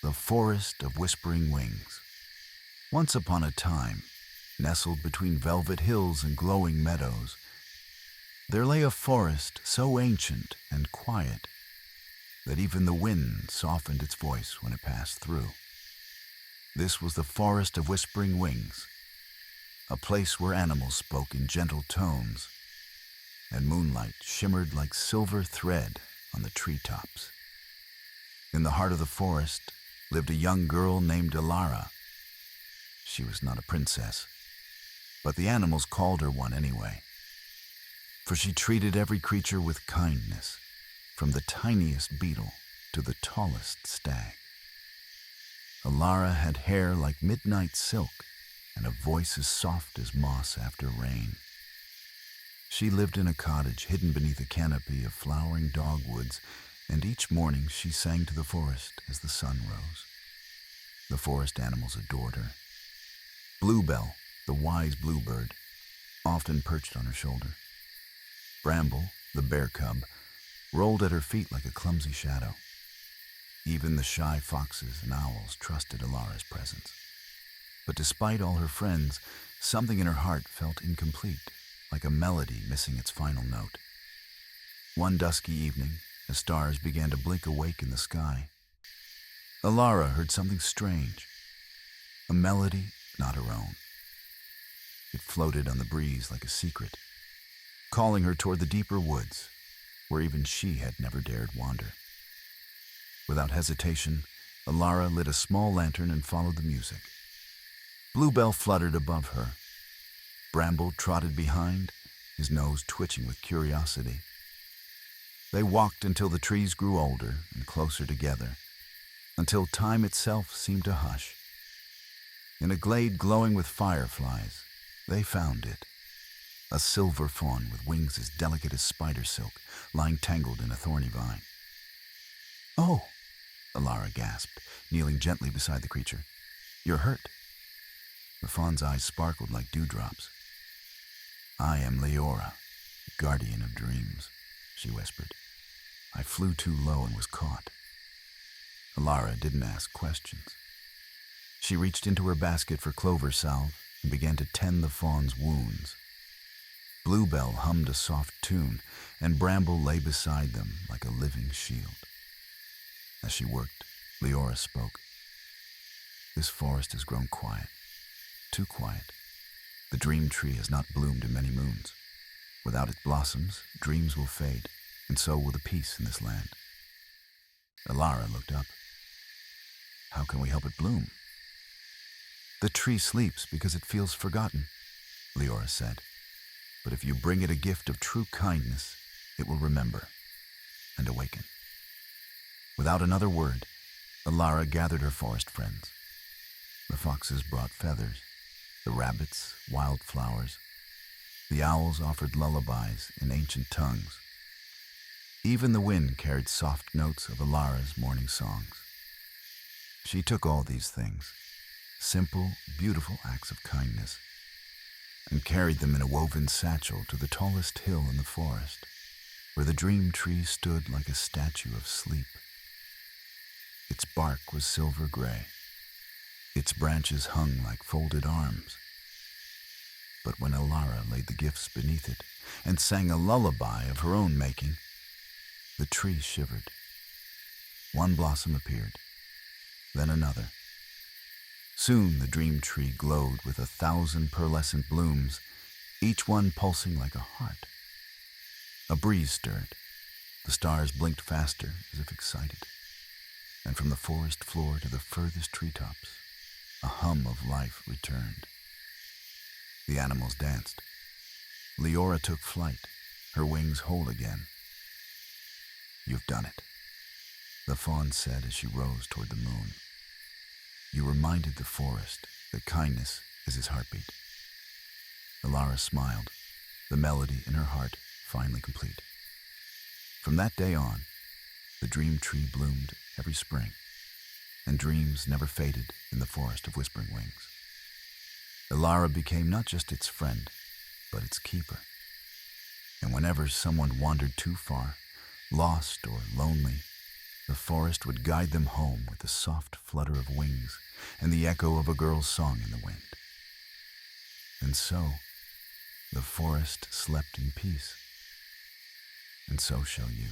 The Forest of Whispering Wings. Once upon a time, nestled between velvet hills and glowing meadows, there lay a forest so ancient and quiet that even the wind softened its voice when it passed through. This was the Forest of Whispering Wings, a place where animals spoke in gentle tones, and moonlight shimmered like silver thread on the treetops. In the heart of the forest lived a young girl named Elara. She was not a princess, but the animals called her one anyway, for she treated every creature with kindness, from the tiniest beetle to the tallest stag. Elara had hair like midnight silk and a voice as soft as moss after rain. She lived in a cottage hidden beneath a canopy of flowering dogwoods, and each morning she sang to the forest as the sun rose. The forest animals adored her. Bluebell, the wise bluebird, often perched on her shoulder. Bramble, the bear cub, rolled at her feet like a clumsy shadow. Even the shy foxes and owls trusted Elara's presence. But despite all her friends, something in her heart felt incomplete, like a melody missing its final note. One dusky evening, as stars began to blink awake in the sky, Elara heard something strange, a melody not her own. It floated on the breeze like a secret, calling her toward the deeper woods, where even she had never dared wander. Without hesitation, Elara lit a small lantern and followed the music. Bluebell fluttered above her. Bramble trotted behind, his nose twitching with curiosity. They walked until the trees grew older and closer together, until time itself seemed to hush. In a glade glowing with fireflies, they found it, a silver fawn with wings as delicate as spider silk, lying tangled in a thorny vine. "Oh," Elara gasped, kneeling gently beside the creature. "You're hurt." The fawn's eyes sparkled like dewdrops. "I am Leora, guardian of dreams," she whispered. "I flew too low and was caught." Elara didn't ask questions. She reached into her basket for clover salve and began to tend the fawn's wounds. Bluebell hummed a soft tune, and Bramble lay beside them like a living shield. As she worked, Leora spoke. "This forest has grown quiet, too quiet. The dream tree has not bloomed in many moons. Without its blossoms, dreams will fade, and so will the peace in this land." Elara looked up. "How can we help it bloom?" "The tree sleeps because it feels forgotten," Leora said. "But if you bring it a gift of true kindness, it will remember and awaken." Without another word, Elara gathered her forest friends. The foxes brought feathers, the rabbits wildflowers, the owls offered lullabies in ancient tongues. Even the wind carried soft notes of Elara's morning songs. She took all these things, simple, beautiful acts of kindness, and carried them in a woven satchel to the tallest hill in the forest, where the dream tree stood like a statue of sleep. Its bark was silver gray. Its branches hung like folded arms. But when Elara laid the gifts beneath it and sang a lullaby of her own making, the tree shivered. One blossom appeared, then another. Soon the dream tree glowed with 1,000 pearlescent blooms, each one pulsing like a heart. A breeze stirred. The stars blinked faster as if excited. And from the forest floor to the furthest treetops, a hum of life returned. The animals danced. Leora took flight, her wings whole again. "You've done it," the fawn said as she rose toward the moon. "You reminded the forest that kindness is his heartbeat." Elara smiled, the melody in her heart finally complete. From that day on, the dream tree bloomed every spring, and dreams never faded in the Forest of Whispering Wings. Elara became not just its friend, but its keeper. And whenever someone wandered too far, lost or lonely, The forest would guide them home with the soft flutter of wings and the echo of a girl's song in the wind. And so, the forest slept in peace, and so shall you.